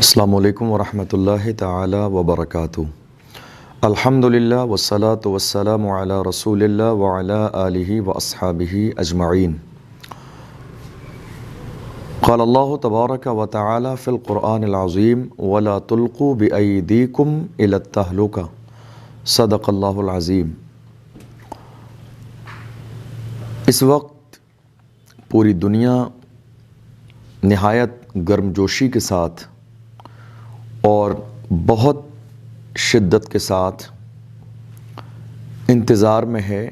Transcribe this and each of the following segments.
السلام علیکم ورحمۃ اللہ تعالی وبرکاتہ۔ الحمدللہ والصلاة والسلام علی رسول اللہ وعلی آلہ واصحابہ اجمعین۔ قال اللہ تبارک و تعالی فی القرآن العظیم ولا تلقوا بأیدیکم الی التہلکہ صدق اللہ العظیم۔ اس وقت پوری دنیا نہایت گرمجوشی کے ساتھ اور بہت شدت کے ساتھ انتظار میں ہے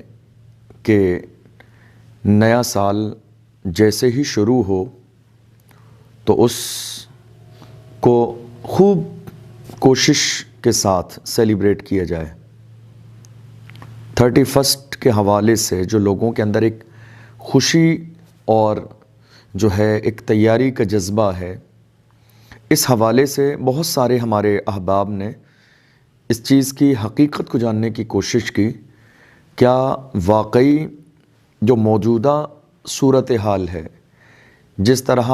کہ نیا سال جیسے ہی شروع ہو تو اس کو خوب کوشش کے ساتھ سیلیبریٹ کیا جائے۔ 31 کے حوالے سے جو لوگوں کے اندر ایک خوشی اور جو ہے ایک تیاری کا جذبہ ہے، اس حوالے سے بہت سارے ہمارے احباب نے اس چیز کی حقیقت کو جاننے کی کوشش کی، کیا واقعی جو موجودہ صورتحال ہے، جس طرح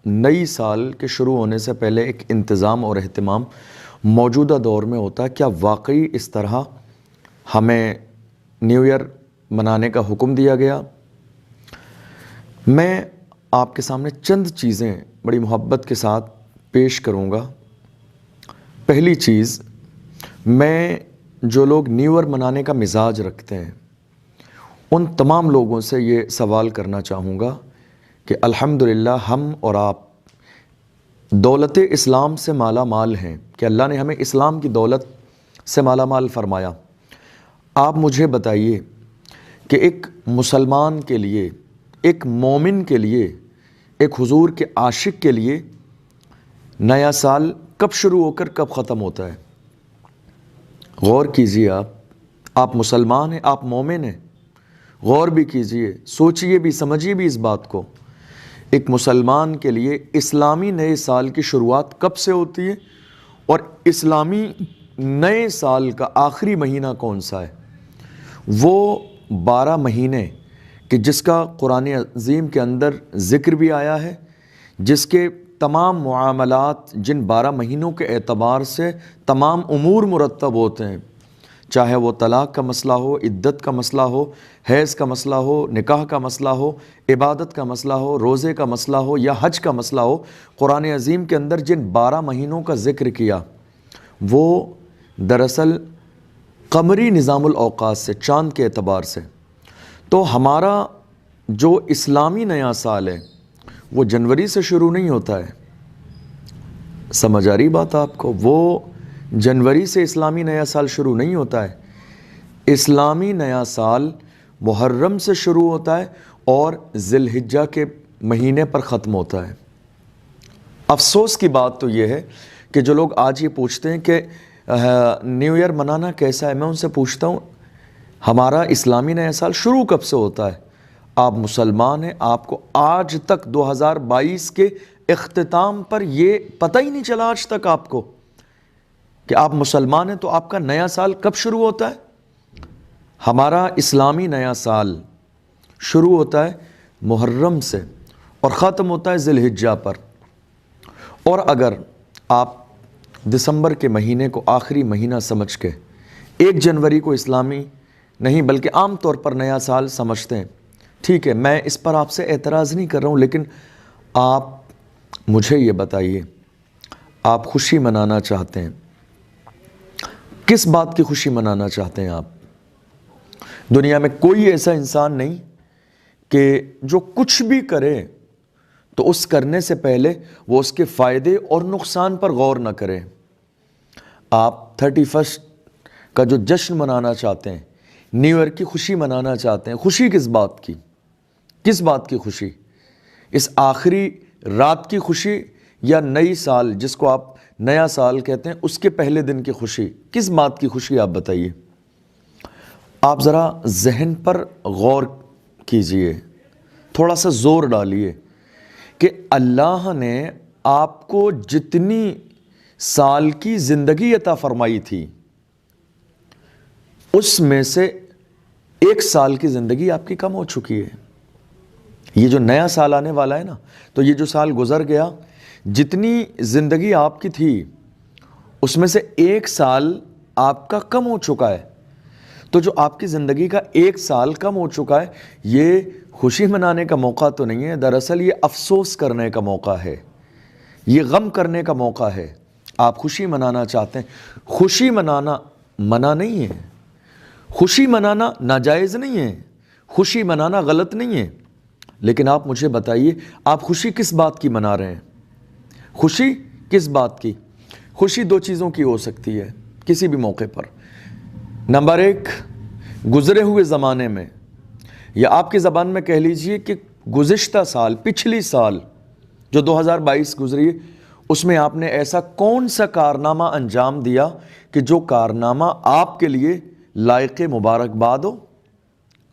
نئی سال کے شروع ہونے سے پہلے ایک انتظام اور اہتمام موجودہ دور میں ہوتا ہے، کیا واقعی اس طرح ہمیں نیو ایئر منانے کا حکم دیا گیا؟ میں آپ کے سامنے چند چیزیں بڑی محبت کے ساتھ پیش کروں گا۔ پہلی چیز، میں جو لوگ نیو ایئر منانے کا مزاج رکھتے ہیں ان تمام لوگوں سے یہ سوال کرنا چاہوں گا کہ الحمدللہ ہم اور آپ دولت اسلام سے مالا مال ہیں، کہ اللہ نے ہمیں اسلام کی دولت سے مالا مال فرمایا۔ آپ مجھے بتائیے کہ ایک مسلمان کے لیے، ایک مومن کے لیے، ایک حضور کے عاشق کے لیے نیا سال کب شروع ہو کر کب ختم ہوتا ہے؟ غور کیجئے، آپ مسلمان ہیں، آپ مومن ہیں، غور بھی کیجئے، سوچئے بھی، سمجھئے بھی اس بات کو۔ ایک مسلمان کے لیے اسلامی نئے سال کی شروعات کب سے ہوتی ہے اور اسلامی نئے سال کا آخری مہینہ کون سا ہے؟ وہ 12 مہینے کہ جس کا قرآن عظیم کے اندر ذکر بھی آیا ہے، جس کے تمام معاملات جن 12 مہینوں کے اعتبار سے تمام امور مرتب ہوتے ہیں، چاہے وہ طلاق کا مسئلہ ہو، عدت کا مسئلہ ہو، حیض کا مسئلہ ہو، نکاح کا مسئلہ ہو، عبادت کا مسئلہ ہو، روزے کا مسئلہ ہو یا حج کا مسئلہ ہو، قرآن عظیم کے اندر جن 12 مہینوں کا ذکر کیا وہ دراصل قمری نظام الاوقات سے، چاند کے اعتبار سے۔ تو ہمارا جو اسلامی نیا سال ہے وہ جنوری سے شروع نہیں ہوتا ہے، سمجھ آ رہی بات آپ کو؟ وہ جنوری سے اسلامی نیا سال شروع نہیں ہوتا ہے، اسلامی نیا سال محرم سے شروع ہوتا ہے اور ذی الحجہ کے مہینے پر ختم ہوتا ہے۔ افسوس کی بات تو یہ ہے کہ جو لوگ آج یہ پوچھتے ہیں کہ نیو ایئر منانا کیسا ہے، میں ان سے پوچھتا ہوں ہمارا اسلامی نیا سال شروع کب سے ہوتا ہے؟ آپ مسلمان ہیں، آپ کو آج تک 2022 کے اختتام پر یہ پتہ ہی نہیں چلا آج تک آپ کو کہ آپ مسلمان ہیں، تو آپ کا نیا سال کب شروع ہوتا ہے؟ ہمارا اسلامی نیا سال شروع ہوتا ہے محرم سے اور ختم ہوتا ہے ذی الحجہ پر۔ اور اگر آپ دسمبر کے مہینے کو آخری مہینہ سمجھ کے 1 جنوری کو اسلامی نہیں بلکہ عام طور پر نیا سال سمجھتے ہیں، ٹھیک ہے، میں اس پر آپ سے اعتراض نہیں کر رہا ہوں، لیکن آپ مجھے یہ بتائیے، آپ خوشی منانا چاہتے ہیں، کس بات کی خوشی منانا چاہتے ہیں آپ؟ دنیا میں کوئی ایسا انسان نہیں کہ جو کچھ بھی کرے تو اس کرنے سے پہلے وہ اس کے فائدے اور نقصان پر غور نہ کرے۔ آپ 31 کا جو جشن منانا چاہتے ہیں، نیو ایئر کی خوشی منانا چاہتے ہیں، خوشی کس بات کی؟ کس بات کی خوشی؟ اس آخری رات کی خوشی یا نئی سال جس کو آپ نیا سال کہتے ہیں اس کے پہلے دن کی خوشی؟ کس بات کی خوشی آپ بتائیے؟ آپ ذرا ذہن پر غور کیجئے، تھوڑا سا زور ڈالیے کہ اللہ نے آپ کو جتنی سال کی زندگی عطا فرمائی تھی اس میں سے 1 سال کی زندگی آپ کی کم ہو چکی ہے۔ یہ جو نیا سال آنے والا ہے نا، تو یہ جو سال گزر گیا جتنی زندگی آپ کی تھی اس میں سے 1 سال آپ کا کم ہو چکا ہے. تو جو آپ کی زندگی کا 1 سال کم ہو چکا ہے یہ خوشی منانے کا موقع تو نہیں ہے، دراصل یہ افسوس کرنے کا موقع ہے، یہ غم کرنے کا موقع ہے. آپ خوشی منانا چاہتے ہیں، خوشی منانا منع نہیں ہے، خوشی منانا ناجائز نہیں ہے، خوشی منانا غلط نہیں ہے. لیکن آپ مجھے بتائیے آپ خوشی کس بات کی منا رہے ہیں؟ خوشی کس بات کی؟ خوشی 2 چیزوں کی ہو سکتی ہے کسی بھی موقع پر. نمبر 1، گزرے ہوئے زمانے میں، یا آپ کی زبان میں کہہ لیجئے کہ گزشتہ سال، پچھلی سال جو 2022 گزری ہے، اس میں آپ نے ایسا کون سا کارنامہ انجام دیا کہ جو کارنامہ آپ کے لیے لائق مبارکباد ہو،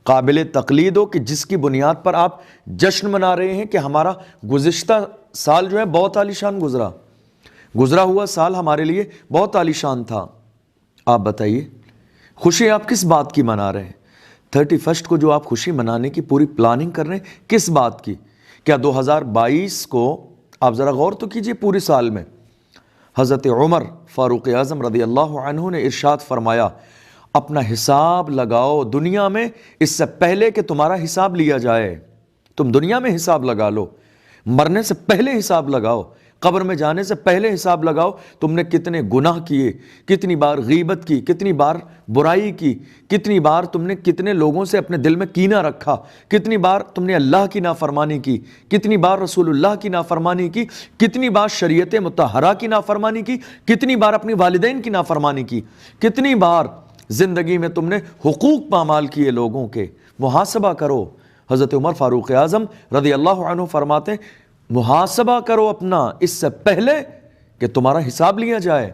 قابل تقلید ہو، کہ جس کی بنیاد پر آپ جشن منا رہے ہیں کہ ہمارا گزشتہ سال جو ہے بہت عالیشان گزرا ہوا سال ہمارے لیے بہت عالیشان تھا. آپ بتائیے خوشی آپ کس بات کی منا رہے ہیں؟ 31 کو جو آپ خوشی منانے کی پوری پلاننگ کر رہے ہیں کس بات کی؟ کیا 2022 کو آپ ذرا غور تو کیجئے، پوری سال میں حضرت عمر فاروق اعظم رضی اللہ عنہ نے ارشاد فرمایا اپنا حساب لگاؤ دنیا میں اس سے پہلے کہ تمہارا حساب لیا جائے. تم دنیا میں حساب لگا لو، مرنے سے پہلے حساب لگاؤ، قبر میں جانے سے پہلے حساب لگاؤ تم نے کتنے گناہ کیے، کتنی بار غیبت کی، کتنی بار برائی کی، کتنی بار تم نے کتنے لوگوں سے اپنے دل میں کینہ رکھا، کتنی بار تم نے اللہ کی نافرمانی کی، کتنی بار رسول اللہ کی نافرمانی کی، کتنی بار شریعت مطہرہ کی نافرمانی کی، کتنی بار اپنی والدین کی نافرمانی کی، کتنی بار زندگی میں تم نے حقوق پامال کیے لوگوں کے. محاسبہ کرو. حضرت عمر فاروق اعظم رضی اللہ عنہ فرماتے ہیں محاسبہ کرو اپنا اس سے پہلے کہ تمہارا حساب لیا جائے.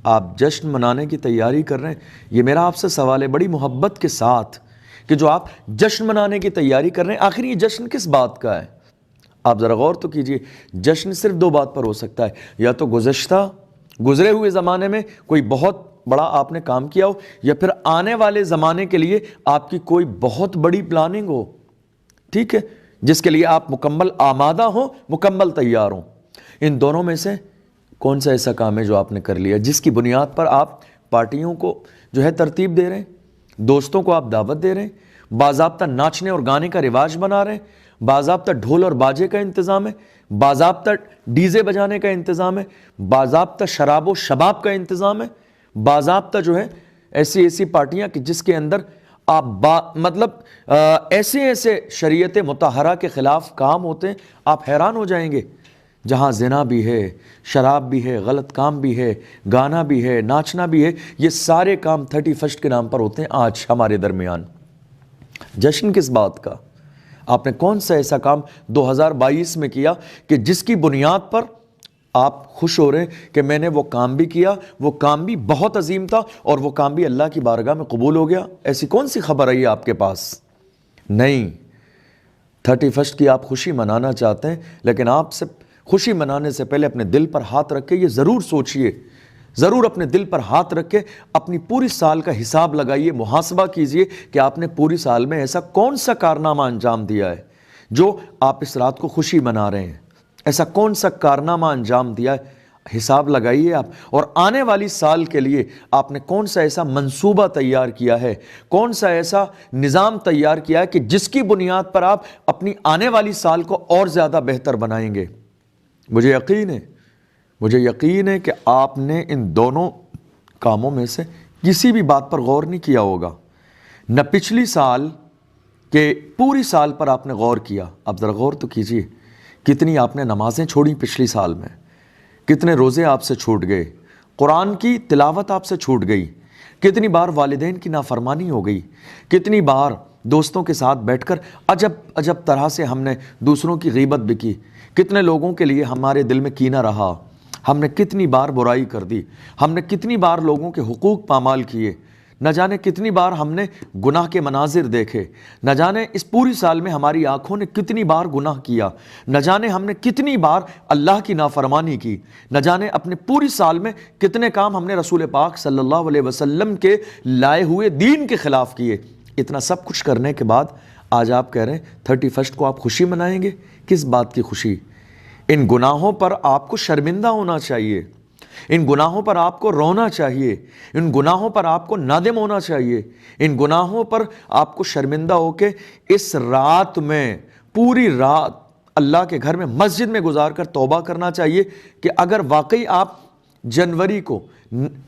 آپ جشن منانے کی تیاری کر رہے ہیں، یہ میرا آپ سے سوال ہے بڑی محبت کے ساتھ کہ جو آپ جشن منانے کی تیاری کر رہے ہیں آخر یہ جشن کس بات کا ہے؟ آپ ذرا غور تو کیجئے. جشن صرف 2 بات پر ہو سکتا ہے، یا تو گزرے ہوئے زمانے میں کوئی بہت بڑا آپ نے کام کیا ہو، یا پھر آنے والے زمانے کے لیے آپ کی کوئی بہت بڑی پلاننگ ہو، ٹھیک ہے، جس کے لیے آپ مکمل آمادہ ہوں، مکمل تیار ہوں. ان دونوں میں سے کون سا ایسا کام ہے جو آپ نے کر لیا جس کی بنیاد پر آپ پارٹیوں کو جو ہے ترتیب دے رہے ہیں، دوستوں کو آپ دعوت دے رہے ہیں، باضابطہ ناچنے اور گانے کا رواج بنا رہے ہیں، باضابطہ ڈھول اور باجے کا انتظام ہے، باضابطہ ڈی جے بجانے کا انتظام ہے، باضابطہ شراب و شباب کا انتظام ہے، باضابطہ جو ہے ایسی پارٹیاں کہ جس کے اندر آپ ایسے شریعت مطہرہ کے خلاف کام ہوتے ہیں آپ حیران ہو جائیں گے. جہاں زنا بھی ہے، شراب بھی ہے، غلط کام بھی ہے، گانا بھی ہے، ناچنا بھی ہے، یہ سارے کام 31 کے نام پر ہوتے ہیں آج ہمارے درمیان. جشن کس بات کا؟ آپ نے کون سا ایسا کام 2022 میں کیا کہ جس کی بنیاد پر آپ خوش ہو رہے ہیں کہ میں نے وہ کام بھی کیا، وہ کام بھی بہت عظیم تھا اور وہ کام بھی اللہ کی بارگاہ میں قبول ہو گیا؟ ایسی کون سی خبر آئی آپ کے پاس؟ نہیں. 31 کی آپ خوشی منانا چاہتے ہیں، لیکن آپ سے خوشی منانے سے پہلے اپنے دل پر ہاتھ رکھ کے یہ ضرور سوچئے، ضرور اپنے دل پر ہاتھ رکھ کے اپنی پوری سال کا حساب لگائیے، محاسبہ کیجئے کہ آپ نے پوری سال میں ایسا کون سا کارنامہ انجام دیا ہے جو آپ اس رات کو خوشی منا رہے ہیں. ایسا کون سا کارنامہ انجام دیا ہے، حساب لگائیے آپ. اور آنے والی سال کے لیے آپ نے کون سا ایسا منصوبہ تیار کیا ہے، کون سا ایسا نظام تیار کیا ہے کہ جس کی بنیاد پر آپ اپنی آنے والی سال کو اور زیادہ بہتر بنائیں گے. مجھے یقین ہے کہ آپ نے ان دونوں کاموں میں سے کسی بھی بات پر غور نہیں کیا ہوگا. نہ پچھلی سال کے پوری سال پر آپ نے غور کیا. آپ ذرا غور تو کیجئے کتنی آپ نے نمازیں چھوڑی پچھلی سال میں، کتنے روزے آپ سے چھوٹ گئے، قرآن کی تلاوت آپ سے چھوٹ گئی، کتنی بار والدین کی نافرمانی ہو گئی، کتنی بار دوستوں کے ساتھ بیٹھ کر عجب طرح سے ہم نے دوسروں کی غیبت بھی کی، کتنے لوگوں کے لیے ہمارے دل میں کینہ رہا، ہم نے کتنی بار برائی کر دی، ہم نے کتنی بار لوگوں کے حقوق پامال کیے، نہ جانے کتنی بار ہم نے گناہ کے مناظر دیکھے، نہ جانے اس پوری سال میں ہماری آنکھوں نے کتنی بار گناہ کیا، نہ جانے ہم نے کتنی بار اللہ کی نافرمانی کی، نہ جانے اپنے پوری سال میں کتنے کام ہم نے رسول پاک صلی اللہ علیہ وسلم کے لائے ہوئے دین کے خلاف کیے. اتنا سب کچھ کرنے کے بعد آج آپ کہہ رہے ہیں 31 کو آپ خوشی منائیں گے. کس بات کی خوشی؟ ان گناہوں پر آپ کو شرمندہ ہونا چاہیے، ان گناہوں پر آپ کو رونا چاہیے، ان گناہوں پر آپ کو نادم ہونا چاہیے، ان گناہوں پر آپ کو شرمندہ ہو کے اس رات میں پوری رات اللہ کے گھر میں مسجد میں گزار کر توبہ کرنا چاہیے کہ اگر واقعی آپ جنوری کو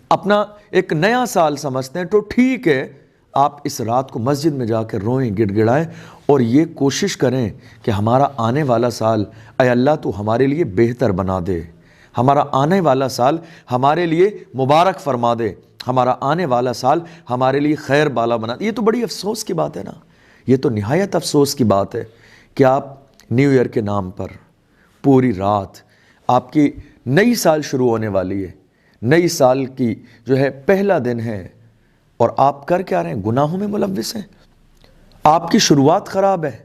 اپنا ایک نیا سال سمجھتے ہیں تو ٹھیک ہے، آپ اس رات کو مسجد میں جا کے روئیں، گڑ گڑائیں اور یہ کوشش کریں کہ ہمارا آنے والا سال اے اللہ تو ہمارے لیے بہتر بنا دے، ہمارا آنے والا سال ہمارے لیے مبارک فرما دے، ہمارا آنے والا سال ہمارے لیے خیر بالا بنا دے۔ یہ تو بڑی افسوس کی بات ہے نا، یہ تو نہایت افسوس کی بات ہے کہ آپ نیو ایئر کے نام پر پوری رات، آپ کی نئی سال شروع ہونے والی ہے، نئی سال کی جو ہے پہلا دن ہے اور آپ کر کیا رہے ہیں؟ گناہوں میں ملوث ہیں، آپ کی شروعات خراب ہے،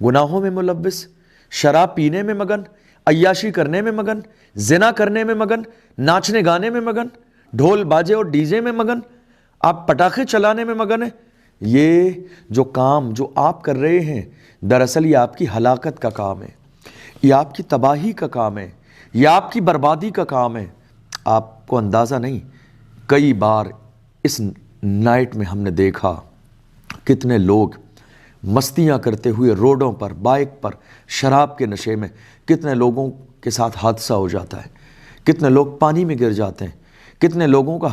گناہوں میں ملوث، شراب پینے میں مگن، عیاشی کرنے میں مگن، زنا کرنے میں مگن، ناچنے گانے میں مگن، ڈھول باجے اور ڈی جے میں مگن، آپ پٹاخے چلانے میں مگن ہیں۔ یہ جو کام جو آپ کر رہے ہیں دراصل یہ آپ کی ہلاکت کا کام ہے، یہ آپ کی تباہی کا کام ہے، یہ آپ کی بربادی کا کام ہے۔ آپ کو اندازہ نہیں، کئی بار اس نائٹ میں ہم نے دیکھا کتنے لوگ مستیاں کرتے ہوئے روڈوں پر، بائک پر، شراب کے نشے میں، کتنے لوگوں کے ساتھ حادثہ ہو جاتا ہے، کتنے لوگ پانی میں گر جاتے ہیں، کتنے لوگوں کا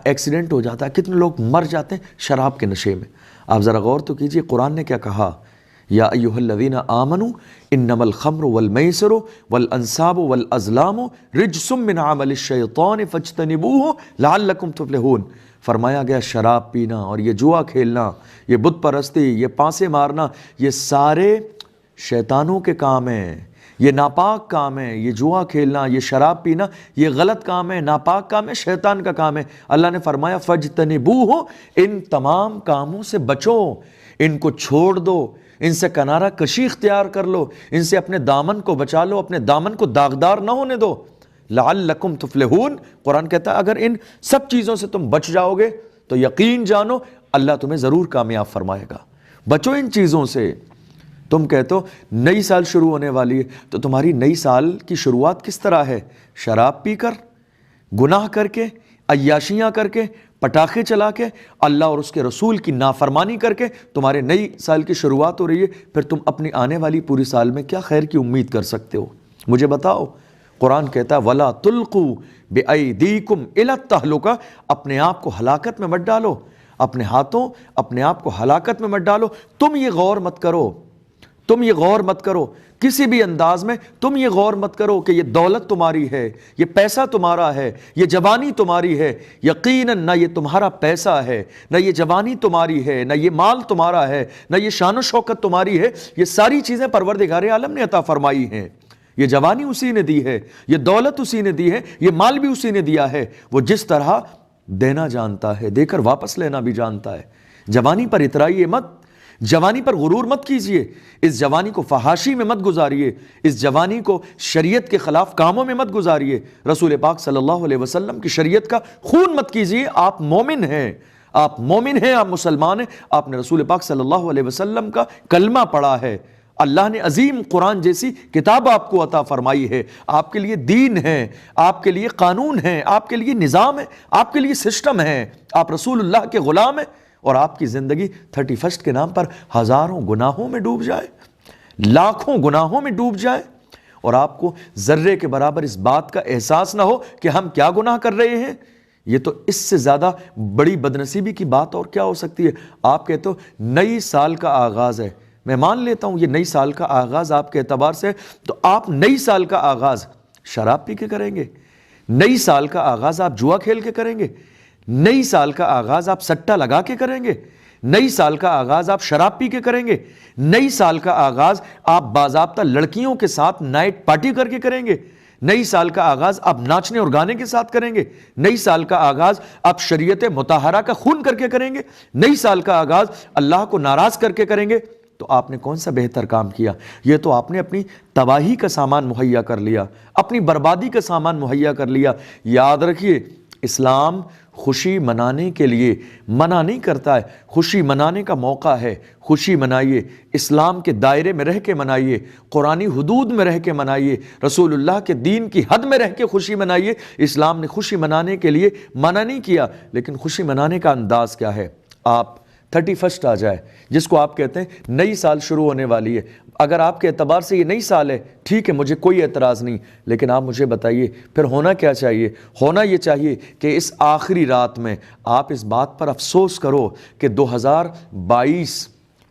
ایکسیڈنٹ ہو جاتا ہے، کتنے لوگ مر جاتے ہیں شراب کے نشے میں۔ آپ ذرا غور تو کیجئے قرآن نے کیا کہا، یا ایھا الذین آمنوا انما الخمر والمیسر والانصاب والازلام رجس من عمل الشیطان فاجتنبوہ لعلکم تفلحون۔ فرمایا گیا شراب پینا اور یہ جوا کھیلنا، یہ بت پرستی، یہ پانسے مارنا، یہ سارے شیطانوں کے کام ہیں، یہ ناپاک کام ہے، یہ جوا کھیلنا، یہ شراب پینا، یہ غلط کام ہے، ناپاک کام ہے، شیطان کا کام ہے۔ اللہ نے فرمایا فاجتنبوہ، ان تمام کاموں سے بچو، ان کو چھوڑ دو، ان سے کنارہ کشی اختیار کر لو، ان سے اپنے دامن کو بچا لو، اپنے دامن کو داغدار نہ ہونے دو۔ لعلکم تفلحون، قرآن کہتا ہے اگر ان سب چیزوں سے تم بچ جاؤ گے تو یقین جانو اللہ تمہیں ضرور کامیاب فرمائے گا۔ بچو ان چیزوں سے۔ تم کہتے ہو نئی سال شروع ہونے والی ہے، تو تمہاری نئی سال کی شروعات کس طرح ہے؟ شراب پی کر، گناہ کر کے، عیاشیاں کر کے، پٹاخے چلا کے، اللہ اور اس کے رسول کی نافرمانی کر کے تمہارے نئی سال کی شروعات ہو رہی ہے۔ پھر تم اپنی آنے والی پوری سال میں کیا خیر کی امید کر سکتے ہو؟ مجھے بتاؤ۔ قرآن کہتا ہے وَلَا تُلْقُوا بِأَيْدِيكُمْ إِلَى التَّهْلُكَةِ، اپنے آپ کو ہلاکت میں مت ڈالو، اپنے ہاتھوں اپنے آپ کو ہلاکت میں مت ڈالو۔ تم یہ غور مت کرو، تم یہ غور مت کرو کسی بھی انداز میں، تم یہ غور مت کرو کہ یہ دولت تمہاری ہے، یہ پیسہ تمہارا ہے، یہ جوانی تمہاری ہے۔ یقیناً نہ یہ تمہارا پیسہ ہے، نہ یہ جوانی تمہاری ہے، نہ یہ مال تمہارا ہے، نہ یہ شان و شوکت تمہاری ہے۔ یہ ساری چیزیں پروردگار عالم نے عطا فرمائی ہیں۔ یہ جوانی اسی نے دی ہے، یہ دولت اسی نے دی ہے، یہ مال بھی اسی نے دیا ہے۔ وہ جس طرح دینا جانتا ہے دے کر واپس لینا بھی جانتا ہے۔ جوانی پر اترائیے مت، جوانی پر غرور مت کیجئے، اس جوانی کو فحاشی میں مت گزاریے، اس جوانی کو شریعت کے خلاف کاموں میں مت گزاریے، رسول پاک صلی اللہ علیہ وسلم کی شریعت کا خون مت کیجئے۔ آپ مومن ہیں، آپ مومن ہیں، آپ مسلمان ہیں، آپ نے رسول پاک صلی اللہ علیہ وسلم کا کلمہ پڑھا ہے، اللہ نے عظیم قرآن جیسی کتاب آپ کو عطا فرمائی ہے، آپ کے لیے دین ہے، آپ کے لیے قانون ہے، آپ کے لیے نظام ہے، آپ کے لیے سسٹم ہے، آپ رسول اللہ کے غلام ہیں، اور آپ کی زندگی 31 کے نام پر ہزاروں گناہوں میں ڈوب جائے، لاکھوں گناہوں میں ڈوب جائے، اور آپ کو ذرے کے برابر اس بات کا احساس نہ ہو کہ ہم کیا گناہ کر رہے ہیں۔ یہ تو اس سے زیادہ بڑی بدنصیبی کی بات اور کیا ہو سکتی ہے؟ آپ کہتے ہو نئی سال کا آغاز ہے، میں مان لیتا ہوں یہ نئی سال کا آغاز آپ کے اعتبار سے، تو آپ نئی سال کا آغاز شراب پی کے کریں گے، نئی سال کا آغاز آپ جوا کھیل کے کریں گے، نئی سال کا آغاز آپ سٹا لگا کے کریں گے، نئی سال کا آغاز آپ شراب پی کے کریں گے، نئی سال کا آغاز آپ باضابطہ لڑکیوں کے ساتھ نائٹ پارٹی کر کے کریں گے، نئی سال کا آغاز آپ ناچنے اور گانے کے ساتھ کریں گے، نئی سال کا آغاز آپ شریعت مطہرہ کا خون کر کے کریں گے، نئی سال کا آغاز اللہ کو ناراض کر کے کریں گے، تو آپ نے کون سا بہتر کام کیا؟ یہ تو آپ نے اپنی تباہی کا سامان مہیا کر لیا، اپنی بربادی کا سامان مہیا کر لیا۔ یاد رکھیے اسلام خوشی منانے کے لیے منع نہیں کرتا ہے، خوشی منانے کا موقع ہے، خوشی منائیے، اسلام کے دائرے میں رہ کے منائیے، قرآنی حدود میں رہ کے منائیے، رسول اللہ کے دین کی حد میں رہ کے خوشی منائیے۔ اسلام نے خوشی منانے کے لیے منع نہیں کیا، لیکن خوشی منانے کا انداز کیا ہے؟ آپ 31 آ جائے، جس کو آپ کہتے ہیں نئی سال شروع ہونے والی ہے، اگر آپ کے اعتبار سے یہ نئی سال ہے، ٹھیک ہے، مجھے کوئی اعتراض نہیں، لیکن آپ مجھے بتائیے پھر ہونا کیا چاہیے؟ ہونا یہ چاہیے کہ اس آخری رات میں آپ اس بات پر افسوس کرو کہ 2022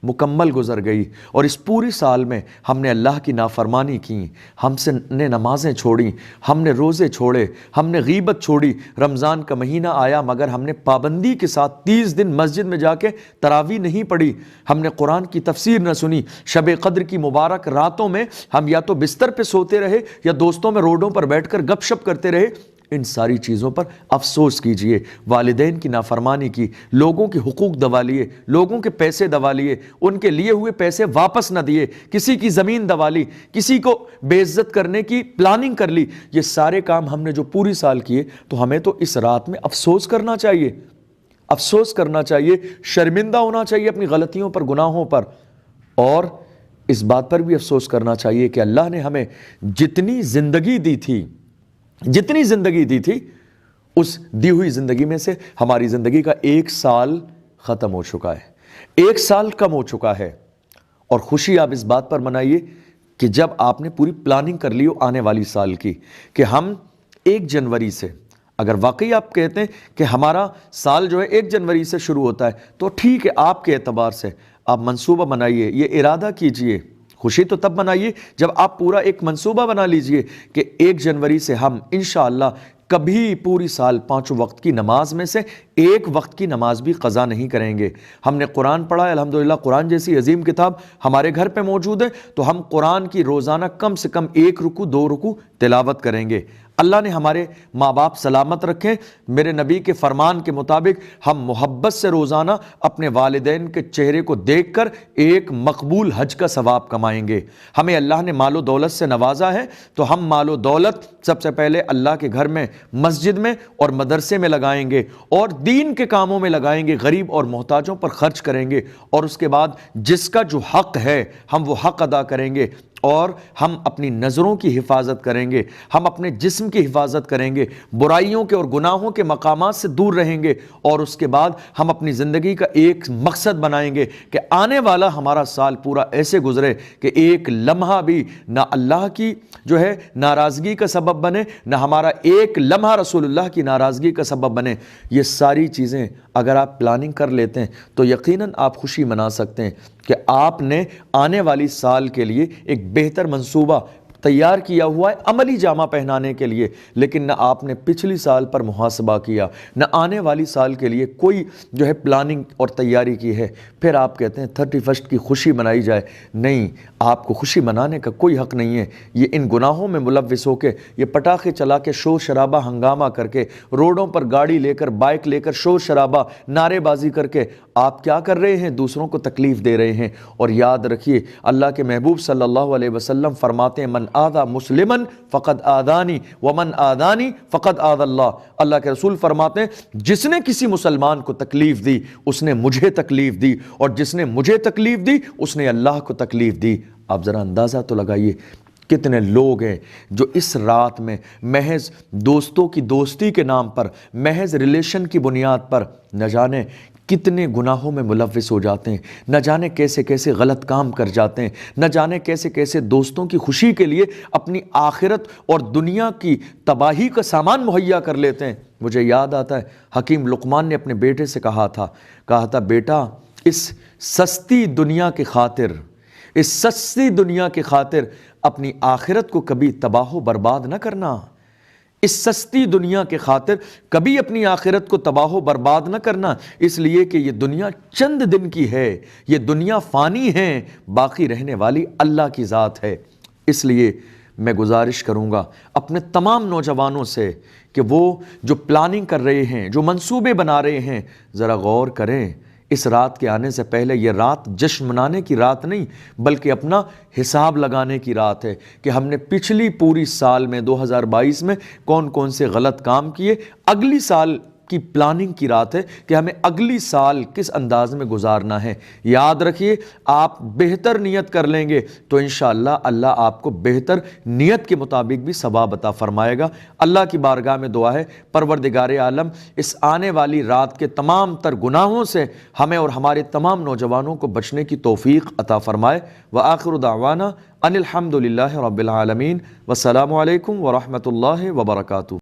مکمل گزر گئی اور اس پوری سال میں ہم نے اللہ کی نافرمانی کی، ہم سے نے نمازیں چھوڑیں، ہم نے روزے چھوڑے، ہم نے غیبت چھوڑی، رمضان کا مہینہ آیا مگر ہم نے پابندی کے ساتھ 30 دن مسجد میں جا کے تراویح نہیں پڑھی، ہم نے قرآن کی تفسیر نہ سنی، شب قدر کی مبارک راتوں میں ہم یا تو بستر پہ سوتے رہے یا دوستوں میں روڈوں پر بیٹھ کر گپ شپ کرتے رہے۔ ان ساری چیزوں پر افسوس کیجئے، والدین کی نافرمانی کی، لوگوں کے حقوق دبا لیے، لوگوں کے پیسے دبا لیے، ان کے لیے ہوئے پیسے واپس نہ دیے، کسی کی زمین دبا لی، کسی کو بے عزت کرنے کی پلاننگ کر لی، یہ سارے کام ہم نے جو پوری سال کیے، تو ہمیں تو اس رات میں افسوس کرنا چاہیے، افسوس کرنا چاہیے، شرمندہ ہونا چاہیے اپنی غلطیوں پر، گناہوں پر، اور اس بات پر بھی افسوس کرنا چاہیے کہ اللہ نے ہمیں جتنی زندگی دی تھی اس دی ہوئی زندگی میں سے ہماری زندگی کا 1 سال ختم ہو چکا ہے، 1 سال کم ہو چکا ہے، اور خوشی آپ اس بات پر منائیے کہ جب آپ نے پوری پلاننگ کر لی ہو آنے والی سال کی کہ ہم 1 جنوری سے، اگر واقعی آپ کہتے ہیں کہ ہمارا سال جو ہے 1 جنوری سے شروع ہوتا ہے تو ٹھیک ہے، آپ کے اعتبار سے آپ منصوبہ بنائیے، یہ ارادہ کیجئے، خوشی تو تب منائیے جب آپ پورا ایک منصوبہ بنا لیجئے کہ 1 جنوری سے ہم انشاءاللہ کبھی پوری سال 5 وقت کی نماز میں سے 1 وقت کی نماز بھی قضا نہیں کریں گے۔ ہم نے قرآن پڑھا ہے، الحمدللہ قرآن جیسی عظیم کتاب ہمارے گھر پہ موجود ہے، تو ہم قرآن کی روزانہ کم سے کم 1 رکوع 2 رکوع تلاوت کریں گے۔ اللہ نے ہمارے ماں باپ سلامت رکھیں، میرے نبی کے فرمان کے مطابق ہم محبت سے روزانہ اپنے والدین کے چہرے کو دیکھ کر ایک مقبول حج کا ثواب کمائیں گے۔ ہمیں اللہ نے مال و دولت سے نوازا ہے، تو ہم مال و دولت سب سے پہلے اللہ کے گھر میں، مسجد میں اور مدرسے میں لگائیں گے، اور دین کے کاموں میں لگائیں گے، غریب اور محتاجوں پر خرچ کریں گے، اور اس کے بعد جس کا جو حق ہے ہم وہ حق ادا کریں گے، اور ہم اپنی نظروں کی حفاظت کریں گے، ہم اپنے جسم کی حفاظت کریں گے، برائیوں کے اور گناہوں کے مقامات سے دور رہیں گے، اور اس کے بعد ہم اپنی زندگی کا ایک مقصد بنائیں گے کہ آنے والا ہمارا سال پورا ایسے گزرے کہ ایک لمحہ بھی نہ اللہ کی جو ہے ناراضگی کا سبب بنے، نہ ہمارا ایک لمحہ رسول اللہ کی ناراضگی کا سبب بنے۔ یہ ساری چیزیں اگر آپ پلاننگ کر لیتے ہیں تو یقیناً آپ خوشی منا سکتے ہیں کہ آپ نے آنے والی سال کے لیے ایک بہتر منصوبہ تیار کیا ہوا ہے عملی جامہ پہنانے کے لیے، لیکن نہ آپ نے پچھلی سال پر محاسبہ کیا، نہ آنے والی سال کے لیے کوئی جو ہے پلاننگ اور تیاری کی ہے۔ پھر آپ کہتے ہیں 31 کی خوشی منائی جائے، نہیں، آپ کو خوشی منانے کا کوئی حق نہیں ہے۔ یہ ان گناہوں میں ملوث ہو کے، یہ پٹاخے چلا کے، شور شرابہ ہنگامہ کر کے، روڈوں پر گاڑی لے کر، بائک لے کر شور شرابہ نعرے بازی کر کے آپ کیا کر رہے ہیں؟ دوسروں کو تکلیف دے رہے ہیں۔ اور یاد رکھیے، اللہ کے محبوب صلی اللہ علیہ وسلم فرماتے ہیں من آذا مسلمن فقد آذانی ومن آذانی فقد آذى اللہ۔ اللہ کے رسول فرماتے ہیں جس نے کسی مسلمان کو تکلیف دی اس نے مجھے تکلیف دی، اور جس نے مجھے تکلیف دی اس نے اللہ کو تکلیف دی۔ آپ ذرا اندازہ تو لگائیے کتنے لوگ ہیں جو اس رات میں محض دوستوں کی دوستی کے نام پر، محض ریلیشن کی بنیاد پر نہ جانے کتنے گناہوں میں ملوث ہو جاتے ہیں، نہ جانے کیسے کیسے غلط کام کر جاتے ہیں، نہ جانے کیسے کیسے دوستوں کی خوشی کے لیے اپنی آخرت اور دنیا کی تباہی کا سامان مہیا کر لیتے ہیں۔ مجھے یاد آتا ہے حکیم لقمان نے اپنے بیٹے سے کہا تھا بیٹا اس سستی دنیا کی خاطر اپنی آخرت کو کبھی تباہ و برباد نہ کرنا، اس سستی دنیا کے خاطر کبھی اپنی آخرت کو تباہ و برباد نہ کرنا، اس لیے کہ یہ دنیا چند دن کی ہے، یہ دنیا فانی ہے، باقی رہنے والی اللہ کی ذات ہے۔ اس لیے میں گزارش کروں گا اپنے تمام نوجوانوں سے کہ وہ جو پلاننگ کر رہے ہیں، جو منصوبے بنا رہے ہیں، ذرا غور کریں۔ اس رات کے آنے سے پہلے یہ رات جشن منانے کی رات نہیں، بلکہ اپنا حساب لگانے کی رات ہے کہ ہم نے پچھلی پوری سال میں 2022 میں کون کون سے غلط کام کیے، اگلی سال کی پلاننگ کی رات ہے کہ ہمیں اگلی سال کس انداز میں گزارنا ہے۔ یاد رکھیے آپ بہتر نیت کر لیں گے تو انشاءاللہ اللہ آپ کو بہتر نیت کے مطابق بھی ثواب عطا فرمائے گا۔ اللہ کی بارگاہ میں دعا ہے پروردگار عالم اس آنے والی رات کے تمام تر گناہوں سے ہمیں اور ہمارے تمام نوجوانوں کو بچنے کی توفیق عطا فرمائے۔ وآخر دعوانا ان الحمد للہ رب العالمین، والسلام علیکم ورحمۃ اللہ وبرکاتہ۔